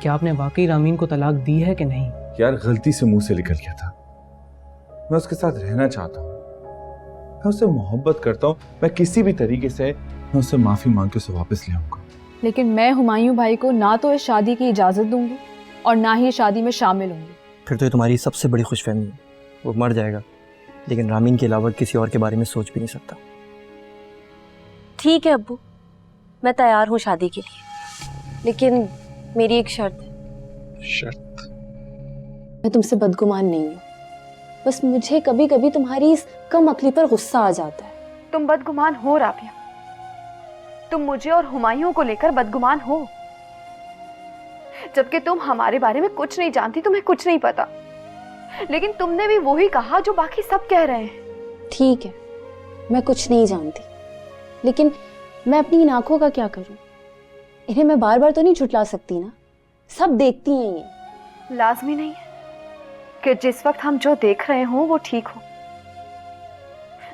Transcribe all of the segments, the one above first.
क्या आपने वाकई रामीन को तलाक दी है कि नहीं? यार गलती से मुंह से निकल गया था। मैं उसके साथ रहना चाहता हूँ, मैं उससे मोहब्बत करता हूँ। मैं किसी भी तरीके से मैं उससे माफी मांग के उसे वापस ले आऊंगा। लेकिन मैं हुमायूं भाई को ना तो इस शादी की इजाजत दूंगी और ना ही शादी में शामिल होंगी। फिर तो ये तुम्हारी सबसे बड़ी खुशफहमी है। वो मर जाएगा लेकिन रामीन के अलावा किसी और के बारे में सोच भी नहीं सकता। ठीक है अब्बू, मैं तैयार हूँ शादी के लिए, लेकिन मेरी एक शर्त है। शर्त? मैं तुमसे बदगुमान नहीं हूँ, बस मुझे कभी कभी तुम्हारी इस कम अक्ली पर गुस्सा आ जाता है। तुम बदगुमान हो राबिया, तुम मुझे और हुमायूं को लेकर बदगुमान हो, जबकि तुम हमारे बारे में कुछ नहीं जानती, तुम्हें कुछ नहीं पता। लेकिन तुमने भी वही कहा जो बाकी सब कह रहे हैं। ठीक है, मैं कुछ नहीं जानती, लेकिन मैं अपनी इन आंखों का क्या करूं? इन्हें मैं बार बार तो नहीं झुठला सकती ना, सब देखती हैं ये। लाजमी नहीं है कि जिस वक्त हम जो देख रहे हों वो ठीक हो।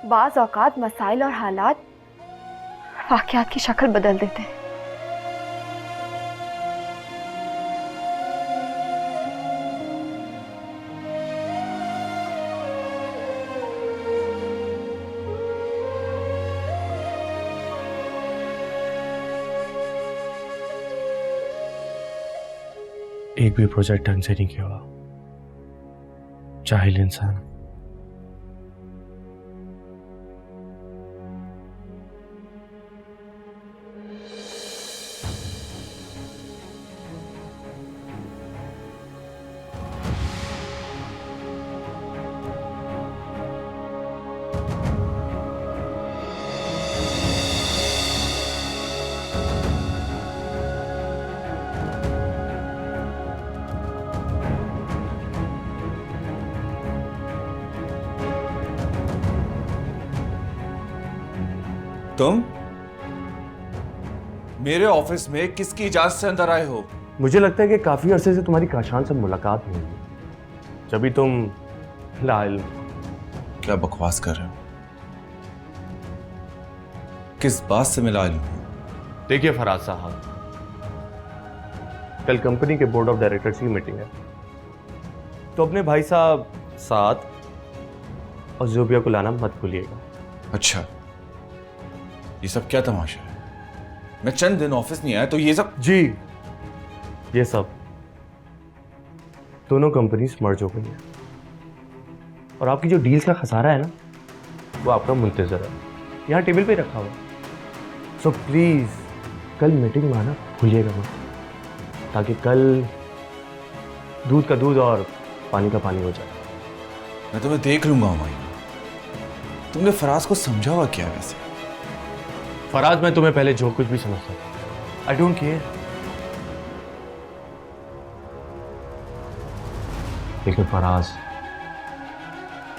बाज औकात मसाइल और हालात वाकयात की शक्ल बदल देते हैं। एक भी प्रोजेक्ट ढंग से नहीं किया हुआ, जाहिल इंसान। तुम मेरे ऑफिस में किसकी इजाजत से अंदर आए हो? मुझे लगता है कि काफी अरसे से तुम्हारी काशान से मुलाकात नहीं हुई, जब भी तुम लाल। क्या बकवास कर रहे हो? किस बात से मिला लूं? देखिए फराज साहब, कल कंपनी के बोर्ड ऑफ डायरेक्टर्स की मीटिंग है, तो अपने भाई साहब साथ और ज़ुबिया को लाना मत भूलिएगा। अच्छा, ये सब क्या तमाशा है? मैं चंद दिन ऑफिस नहीं आया तो ये सब? जी, ये सब दोनों कंपनीज मर्ज हो गई हैं और आपकी जो डील्स का खसारा है ना, वो आपका मुंतजर है, यहाँ टेबल पे रखा हुआ। सो प्लीज कल मीटिंग में आना भूलिएगा मत, ताकि कल दूध का दूध और पानी का पानी हो जाए। मैं तुम्हें देख लूंगा हुमायूं। तुमने फराज को समझा हुआ क्या वैसे? फराज, मैं तुम्हें पहले जो कुछ भी समझ सकता, आई डोंट केयर, लेकिन फराज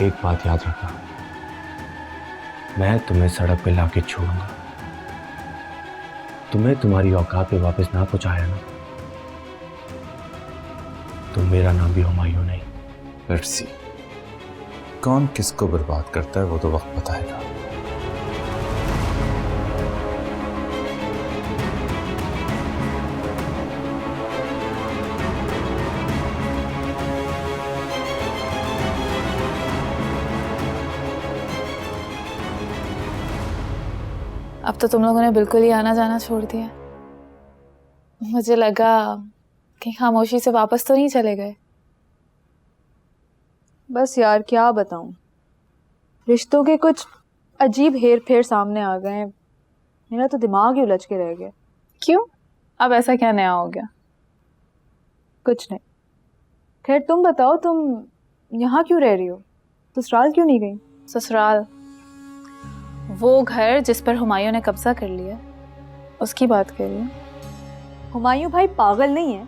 एक बात याद रखना, मैं तुम्हें सड़क पे लाके छोड़ूंगा। तुम्हें तुम्हारी औकात पे वापस ना पहुंचाया ना, तो मेरा नाम भी हुमायूं नहीं। लेट्स सी, कौन किसको बर्बाद करता है वो तो वक्त बताएगा। अब तो तुम लोगों ने बिल्कुल ही आना जाना छोड़ दिया। मुझे लगा कि खामोशी से वापस तो नहीं चले गए। बस यार क्या बताऊं, रिश्तों के कुछ अजीब हेर फेर सामने आ गए हैं, मेरा तो दिमाग ही उलझ के रह गया। क्यों? अब ऐसा क्या नया हो गया? कुछ नहीं। खैर तुम बताओ, तुम यहाँ क्यों रह रही हो? ससुराल क्यों नहीं गई? ससुराल? वो घर जिस पर हुमायूं ने कब्जा कर लिया, उसकी बात कर रही हूँ। हुमायूं भाई पागल नहीं है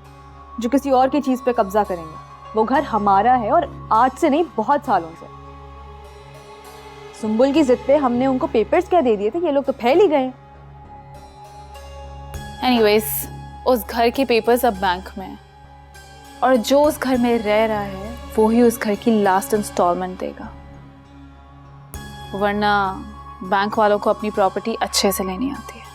जो किसी और की चीज पे कब्जा करेंगे। वो घर हमारा है और आज से नहीं, बहुत सालों से। सुंबुल की जिद पे हमने उनको पेपर्स क्या दे दिए थे, ये लोग तो फैल ही गए। एनीवेज, उस घर के पेपर्स अब बैंक में हैं और जो उस घर में रह रहा है वो ही उस घर की लास्ट इंस्टॉलमेंट देगा, वरना बैंक वालों को अपनी प्रॉपर्टी अच्छे से लेनी आती है।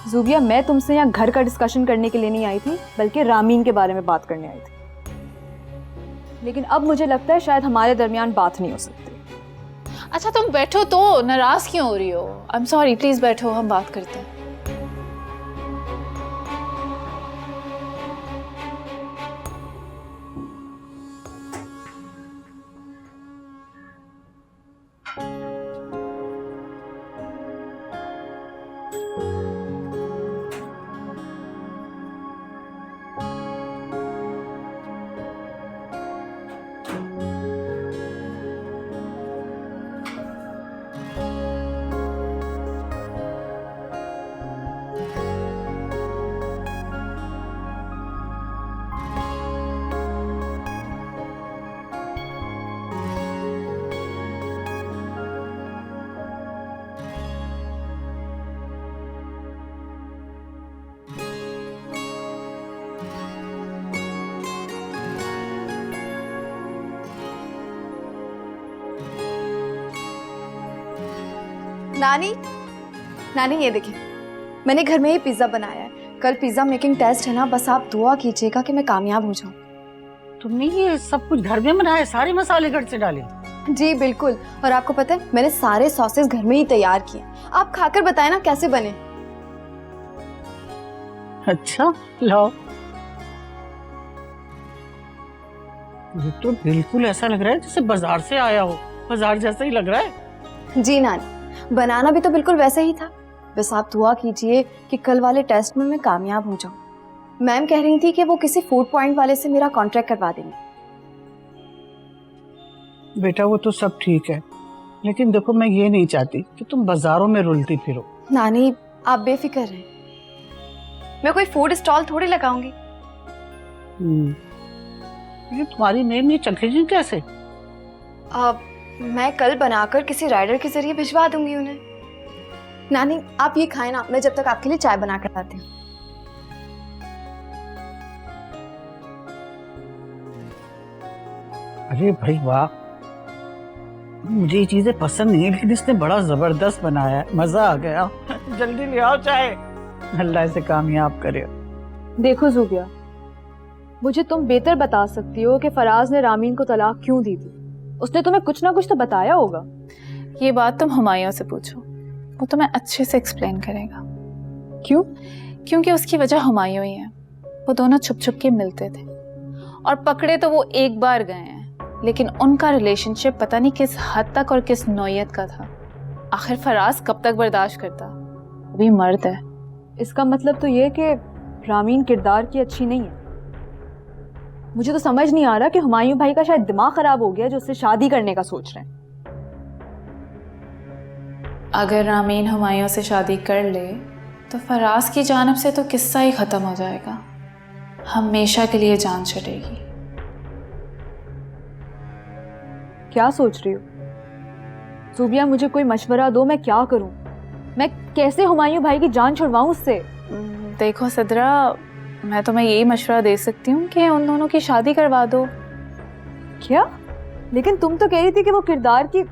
ज़ूबिया, मैं तुमसे यहाँ घर का डिस्कशन करने के लिए नहीं आई थी, बल्कि रामीन के बारे में बात करने आई थी। लेकिन अब मुझे लगता है शायद हमारे दरमियान बात नहीं हो सकती। अच्छा तुम बैठो, तो नाराज क्यों हो रही हो? आई एम सॉरी, प्लीज बैठो, हम बात करते हैं। नानी, नानी ये देखिए, मैंने घर में ही पिज्ज़ा बनाया है। कल पिज्ज़ा मेकिंग टेस्ट है ना, बस आप दुआ कीजिएगा कि मैं कामयाब हो जाऊँ। तुमने ये सब कुछ घर में बनाया? सारे मसाले घर से डाले? जी बिल्कुल, और आपको पता है मैंने सारे सॉसेस घर में ही तैयार किए। आप खाकर बताएं ना कैसे बने। अच्छा लाओ। ये तो बिल्कुल ऐसा लग रहा है जैसे बाजार से आया हो। बाजार जैसा ही लग रहा है। जी नानी, बनाना भी तो बिल्कुल वैसा ही था। बस आप दुआ कीजिए कि कल वाले टेस्ट में मैं कामयाब हो जाऊं। मैम कह रही थी कि वो किसी फूड पॉइंट वाले से मेरा कॉन्ट्रैक्ट करवा देंगे। बेटा वो तो सब ठीक है, लेकिन देखो मैं ये नहीं चाहती कि तुम बाजारों में रुलती फिरो। नानी आप बेफिक्र रहें, मैं कोई फूड स्टॉल थोड़ी लगाऊंगी। ये तुम्हारी नेम ये चखेगी कैसे? अब मैं कल बनाकर किसी राइडर के जरिए भिजवा दूंगी उन्हें। नानी आप ये खाएं ना, मैं जब तक आपके लिए चाय बना कर लाती हूँ। अरे भाई वाह, मुझे ये चीजें पसंद नहीं है, लेकिन इसने बड़ा जबरदस्त बनाया है, मजा आ गया। जल्दी ले आओ चाय, अल्लाह इसे कामयाब करे। देखो ज़ूबिया, मुझे तुम बेहतर बता सकती हो कि फराज ने रामीन को तलाक क्यों दी थी। उसने तुम्हें कुछ ना कुछ तो बताया होगा। ये बात तुम हुमायूं से पूछो, वो तुम्हें अच्छे से एक्सप्लेन करेगा। क्यों? क्योंकि उसकी वजह हुमायूं ही है। वो दोनों छुप छुप के मिलते थे और पकड़े तो वो एक बार गए हैं, लेकिन उनका रिलेशनशिप पता नहीं किस हद तक और किस नौयत का था। आखिर फराज कब तक बर्दाश्त करता? अभी मर्द है। इसका मतलब तो ये कि रामीन किरदार की अच्छी नहीं है। मुझे तो समझ नहीं आ रहा कि हुमायूं भाई का शायद दिमाग खराब हो गया जो उससे शादी करने का सोच रहे हैं। अगर रामीन हुमायूं से शादी कर ले तो फराज की जानिब से तो किस्सा ही खत्म हो जाएगा, हमेशा के लिए जान छटेगी। क्या सोच रही हो ज़ूबिया? मुझे कोई मशवरा दो, मैं क्या करूं? मैं कैसे हुमायूं भाई की जान छुड़वाऊं उससे? देखो सिद्रा, मैं तुम्हें यही मशवरा दे सकती हूँ कि उन दोनों की शादी करवा दो। क्या? लेकिन तुम तो कह रही थी कि वो किरदार की।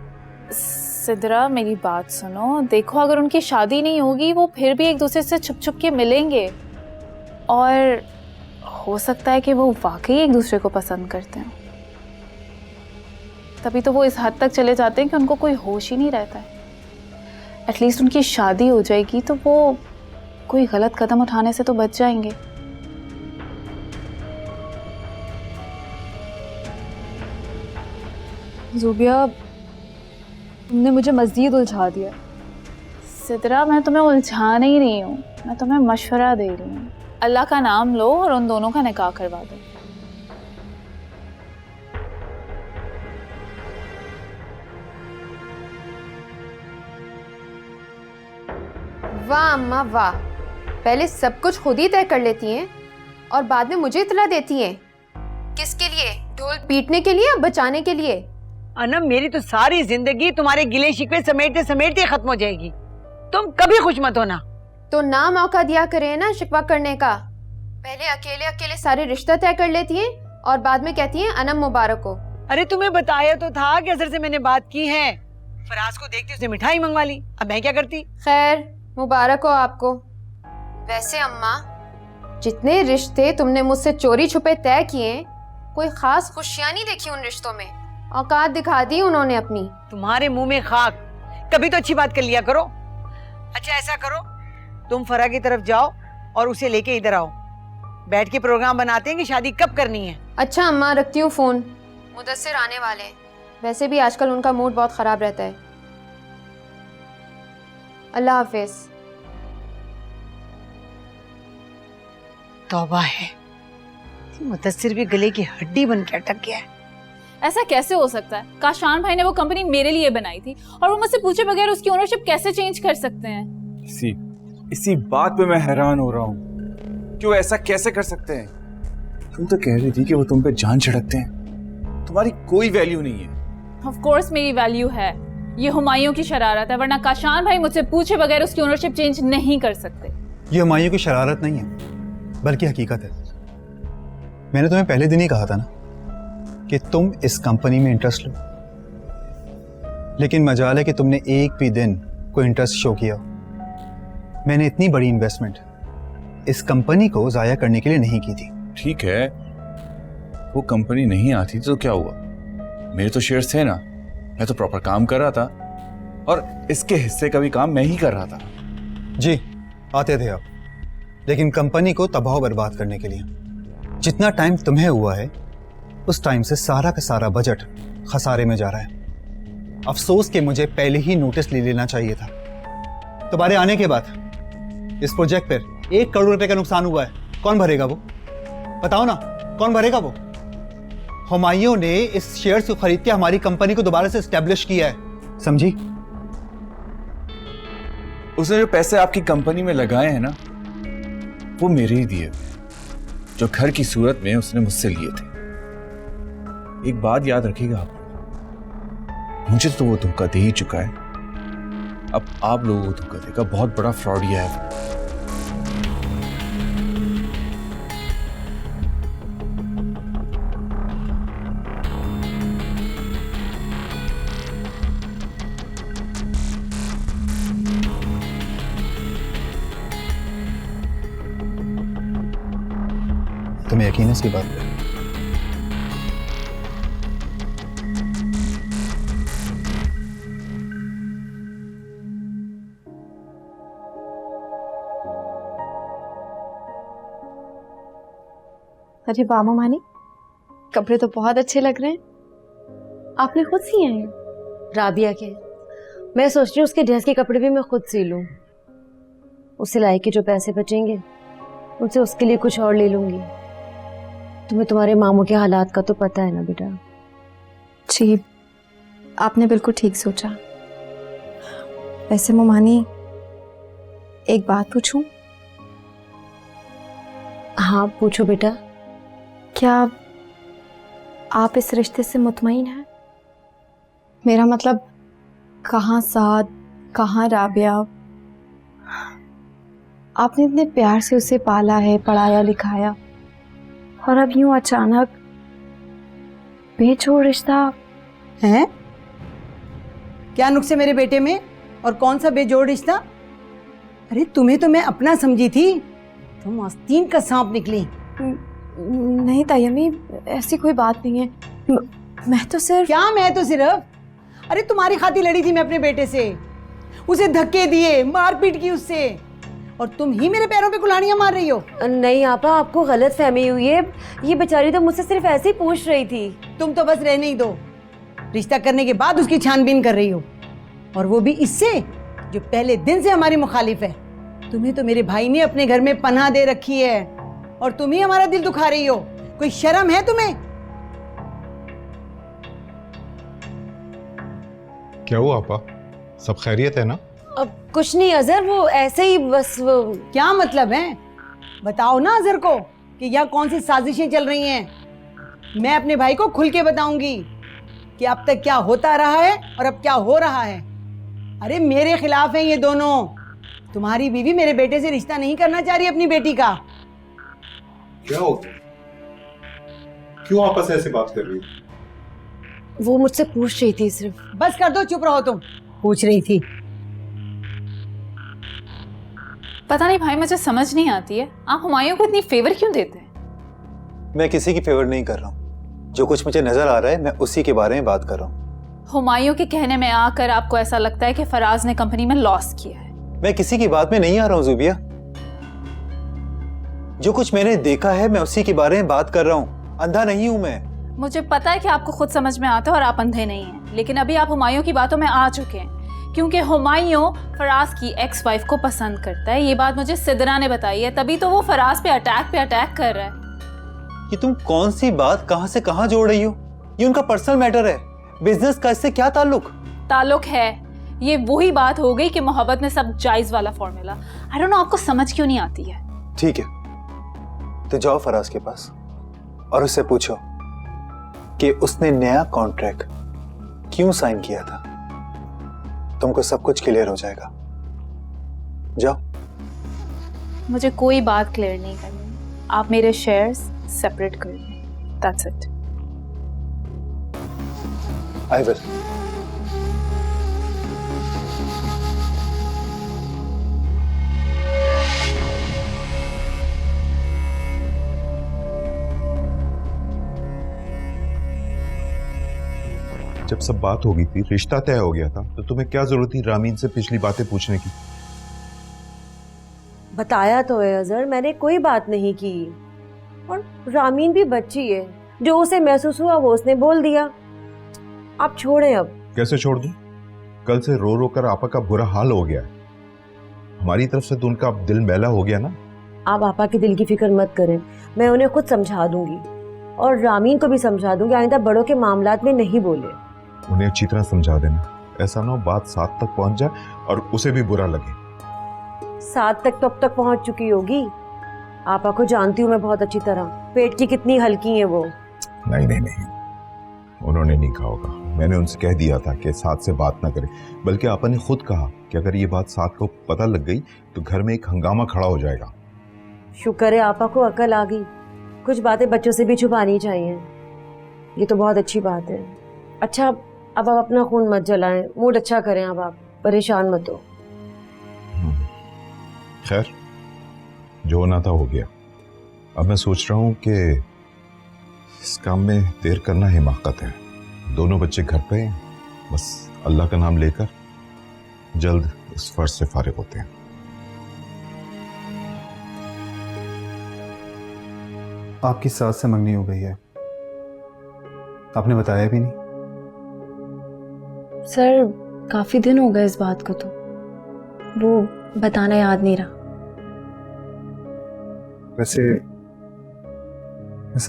सिद्रा मेरी बात सुनो, देखो अगर उनकी शादी नहीं होगी वो फिर भी एक दूसरे से छुप छुप के मिलेंगे और हो सकता है कि वो वाकई एक दूसरे को पसंद करते हैं। तभी तो वो इस हद तक चले जाते हैं कि उनको कोई होश ही नहीं रहता है। एटलीस्ट उनकी शादी हो जाएगी तो वो कोई गलत कदम उठाने से तो बच जाएंगे। ज़ूबिया, तुमने मुझे मज़ीद उलझा दिया। सिद्रा मैं तुम्हें उलझा नहीं रही हूँ, मैं तुम्हें मशवरा दे रही हूँ। अल्लाह का नाम लो और उन दोनों का निकाह करवा दो। वाह अम्मा वाह, पहले सब कुछ खुद ही तय कर लेती हैं और बाद में मुझे इतला देती हैं। किसके लिए? ढोल पीटने के लिए या बचाने के लिए? अनम, मेरी तो सारी जिंदगी तुम्हारे गिले शिकवे समेटते समेटते खत्म हो जाएगी। तुम कभी खुश मत होना। तो ना मौका दिया करें ना शिकवा करने का। पहले अकेले अकेले सारे रिश्ता तय कर लेती हैं और बाद में कहती हैं अनम मुबारक हो। अरे तुम्हें बताया तो था कि अजहर से मैंने बात की है। फराज को देखते उसने मिठाई मंगवा ली, अब मैं क्या करती? खैर मुबारक हो आपको। वैसे अम्मा, जितने रिश्ते तुमने मुझसे चोरी छुपे तय किए, कोई खास खुशियां नहीं देखी उन रिश्तों में। औकात दिखा दी उन्होंने अपनी। तुम्हारे मुंह में खाक, कभी तो अच्छी बात कर लिया करो। अच्छा ऐसा करो, तुम फरा की तरफ जाओ और उसे लेके इधर आओ, बैठ के प्रोग्राम बनाते हैं कि शादी कब करनी है। अच्छा अम्मा, रखती हूँ फोन, मुदस्सिर आने वाले हैं। वैसे भी आजकल उनका मूड बहुत खराब रहता है। अल्लाह हाफिज। तौबा है, मुदस्सिर भी गले की हड्डी बन के अटक गया है। ऐसा कैसे हो सकता है? काशान भाई ने वो कंपनी मेरे लिए बनाई थी और वो मुझसे पूछे बगैर उसकी ओनरशिप कैसे चेंज कर सकते हैं? इसी बात पे मैं हैरान हो रहा हूँ कि वो ऐसा कैसे कर सकते हैं। तुम तो कह रही थी कि वो तुम पे जान छिड़कते हैं, तुम्हारी कोई वैल्यू नहीं है। ऑफ कोर्स मेरी वैल्यू है, ये हुमायूं की शरारत है, वरना काशान भाई मुझसे पूछे बगैर उसकी ओनरशिप चेंज नहीं कर सकते। ये हुमायूं की शरारत नहीं है, बल्कि हकीकत है। मैंने तुम्हें पहले दिन ही कहा था ना कि तुम इस कंपनी में इंटरेस्ट लो, लेकिन मजाल है कि तुमने एक भी दिन कोई इंटरेस्ट शो किया। मैंने इतनी बड़ी इन्वेस्टमेंट इस कंपनी को जाया करने के लिए नहीं की थी। ठीक है, वो कंपनी नहीं आती तो क्या हुआ? मेरे तो शेयर्स थे ना, मैं तो प्रॉपर काम कर रहा था और इसके हिस्से का भी काम मैं ही कर रहा था। जी आते थे आप, लेकिन कंपनी को तबाह बर्बाद करने के लिए। जितना टाइम तुम्हें हुआ है उस टाइम से सारा का सारा बजट खसारे में जा रहा है। अफसोस कि मुझे पहले ही नोटिस ले लेना चाहिए था। तुम्हारे आने के बाद इस प्रोजेक्ट पर 1 करोड़ रुपए का नुकसान हुआ है। कौन भरेगा वो? बताओ ना, कौन भरेगा वो? हुमायूं ने इस शेयर्स को खरीद के हमारी कंपनी को दोबारा से एस्टेब्लिश किया है, समझी? उसने जो पैसे आपकी कंपनी में लगाए हैं ना, वो मेरे ही दिए, जो घर की सूरत में उसने मुझसे लिए थे। एक बात याद रखिएगा आप, मुझे तो वो धोखा दे ही चुका है, अब आप लोगों को धोखा देगा। बहुत बड़ा फ्रॉडिया है वो। तुम्हें यकीन है इसकी बात पे? अरे वाह मामानी, कपड़े तो बहुत अच्छे लग रहे हैं। आपने खुद सिए हैं? राबिया के, मैं सोच रही हूँ उसके ड्रेस के कपड़े भी मैं खुद सी लूँ। उस सिलाई के जो पैसे बचेंगे उनसे उसके लिए कुछ और ले लूंगी। तुम्हें तुम्हारे मामू के हालात का तो पता है ना बेटा। जी, आपने बिल्कुल ठीक सोचा। वैसे मामानी, एक बात पूछूं? हाँ पूछो बेटा। क्या आप इस रिश्ते से मुतमईन हैं? मेरा मतलब, कहाँ साद, कहाँ राबिया। आपने इतने प्यार से उसे पाला है, पढ़ाया लिखाया, और अब यूं अचानक बेछोड़ रिश्ता हैं? क्या नुक्स है मेरे बेटे में, और कौन सा बेजोड़ रिश्ता? अरे तुम्हें तो मैं अपना समझी थी, तुम आस्तीन का सांप निकली। नहीं तायम्मी, ऐसी कोई बात नहीं है। मैं तो सिर्फ। क्या मैं तो सिर्फ? अरे तुम्हारी खातिर लड़ी थी मैं अपने बेटे से, उसे धक्के दिए, मारपीट की उससे, और तुम ही मेरे पैरों पे कुल्हाड़ियां मार रही हो। नहीं आपा, आपको गलत फहमी हुई है। ये बेचारी तो मुझसे सिर्फ ऐसे ही पूछ रही थी। तुम तो बस रहने ही दो, रिश्ता करने के बाद उसकी छानबीन कर रही हो, और वो भी इससे जो पहले दिन से हमारी मुखालिफ है। तुम्हें तो मेरे भाई ने अपने घर में पनाह दे रखी है, और तुम ही हमारा दिल दुखा रही हो। कोई शर्म है तुम्हें? क्या हुआ आपा, सब खैरियत है ना? अब कुछ नहीं अजहर, वो ऐसे ही बस वो। क्या मतलब है? बताओ ना अजहर को कि यहाँ कौन सी साजिशें चल रही हैं। मैं अपने भाई को खुल के बताऊंगी कि अब तक क्या होता रहा है और अब क्या हो रहा है। अरे मेरे खिलाफ हैं ये दोनों। तुम्हारी बीवी मेरे बेटे से रिश्ता नहीं करना चाह रही अपनी बेटी का। क्या हो गया? क्यों आपस ऐसे बात कर रही? वो मुझसे पूछ रही थी सिर्फ। बस कर दो, चुप रहो तुम। पूछ रही थी। पता नहीं भाई, मुझे समझ नहीं आती है आप हुमायूं को इतनी फेवर क्यों देते हैं? मैं किसी की फेवर नहीं कर रहा हूँ, जो कुछ मुझे नजर आ रहा है मैं उसी के बारे में बात कर रहा हूँ। हुमायूं के कहने में आकर आपको ऐसा लगता है कि फराज ने कंपनी में लॉस किया है? मैं किसी की बात में नहीं आ रहा हूँ जुबिया, जो कुछ मैंने देखा है मैं उसी के बारे में बात कर रहा हूँ, अंधा नहीं हूं मैं। मुझे पता है कि आपको खुद समझ में आता है और आप अंधे नहीं हैं, लेकिन अभी आप हुमायूं की बातों में आ चुके हैं क्योंकि हुमायूं फराज की एक्स वाइफ को पसंद करता है। ये बात मुझे सिदरा ने बताई है, तभी तो वो फराज पे अटैक कर रहा है। ये तुम कौन सी बात कहां से कहां जोड़ रही हो? ये उनका पर्सनल मैटर है, बिजनेस का इससे क्या ताल्लुक है। ये वही बात हो गई कि मोहब्बत में सब जायज वाला फॉर्मूला। आई डोंट नो आपको समझ क्यों नहीं आती है। ठीक है, तो जाओ फराज के पास और उससे पूछो कि उसने नया कॉन्ट्रैक्ट क्यों साइन किया था। तुमको सब कुछ क्लियर हो जाएगा। जाओ। मुझे कोई बात क्लियर नहीं करनी, आप मेरे शेयर्स सेपरेट कर दें, दैट्स इट। I will. जब सब बात हो गई थी, रिश्ता तय हो गया था, तो तुम्हें क्या जरूरत थी रामीन से पिछली बातें पूछने की? बताया तो है अजहर, मैंने कोई बात नहीं की। और रामीन भी बच्ची है, जो उसे महसूस हुआ वो उसने बोल दिया। आप छोड़ें अब। कैसे छोड़ दूं? कल से रो रो कर आपा का बुरा हाल हो गया है। हमारी तरफ से तो उनका अब दिल मैला हो गया ना। आप आपा के दिल की फिक्र मत करें, मैं उन्हें खुद समझा दूंगी और रामीन को भी समझा दूंगी, आइंदा बड़ों के मामलात में नहीं बोले। उन्हें अच्छी तरह समझा देना, ऐसा ना हो बात 7 तक पहुंच जाए और उसे भी बुरा लगे। 7 तक तो अब तक पहुंच चुकी होगी। आपा को जानती हूँ मैं बहुत अच्छी तरह, पेट की कितनी हल्की है वो। नहीं, उन्होंने नहीं कहा होगा। मैंने उनसे कह दिया था कि 7 से बात ना करें, बल्कि आपा ने खुद कहा कि अगर ये बात 7 को पता लग गई तो घर में एक हंगामा खड़ा हो जाएगा। शुक्र है आपा को अकल आ गई, कुछ बातें बच्चों से भी छुपानी चाहिए, ये तो बहुत अच्छी बात है। अच्छा, अब आप अपना खून मत जलाएं, मूड अच्छा करें, अब आप परेशान मत हो। खैर, जो होना था हो गया। अब मैं सोच रहा हूँ कि इस काम में देर करना हिमाकत है। दोनों बच्चे घर पे हैं, बस अल्लाह का नाम लेकर जल्द इस फर्ज से फारिग होते हैं। आपकी सास से मंगनी हो गई है, आपने बताया भी नहीं। सर काफी दिन हो गए इस बात को, तो वो बताना याद नहीं रहा। वैसे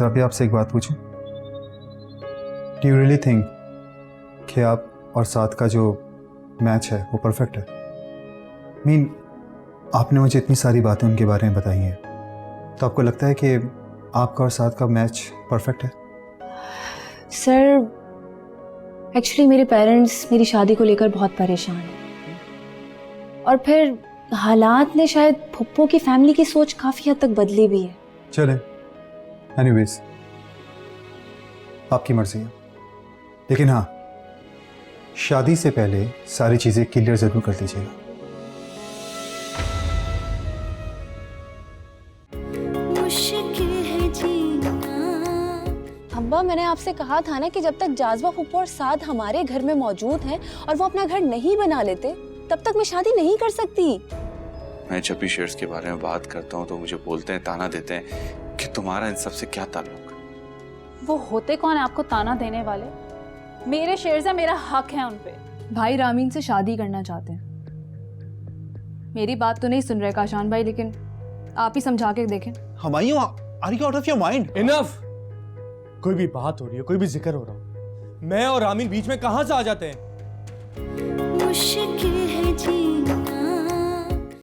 अभी आपसे एक बात पूछूं? डू यू रियली थिंक कि आप और साथ का जो मैच है वो परफेक्ट है? मीन आपने मुझे इतनी सारी बातें उनके बारे में बताई हैं, तो आपको लगता है कि आपका और साथ का मैच परफेक्ट है? सर एक्चुअली मेरे पेरेंट्स मेरी शादी को लेकर बहुत परेशान हैं, और फिर हालात ने शायद फुप्पो की फैमिली की सोच काफी हद तक बदली भी है। चले, एनीवेज आपकी मर्जी है, लेकिन हाँ, शादी से पहले सारी चीजें क्लियर जरूर कर दीजिएगा। अब्बा, मैंने आपसे कहा था ना कि जब तक जाज़बा फुप्पो और साथ हमारे घर में मौजूद हैं और वो अपना घर नहीं बना लेते, तब तक मैं शादी नहीं कर सकती। मैं जब भी शेयर्स के बारे में बात करता हूँ तो मुझे बोलते हैं, ताना देते हैं कि तुम्हारा इन सब से क्या ताल्लुक। वो होते कौन है आपको ताना देने वाले? मेरे शेयर्स है, मेरा हक है उन पे। भाई रामीन से शादी करना चाहते हैं। मेरी बात तो नहीं सुन रहे काशान भाई, लेकिन आप ही समझा के देखें। Humayun, are you out of your mind? Enough. कोई भी बात हो रही है, कोई भी जिक्र हो रहा हो, मैं और रामीन बीच में कहां से आ जाते हैं?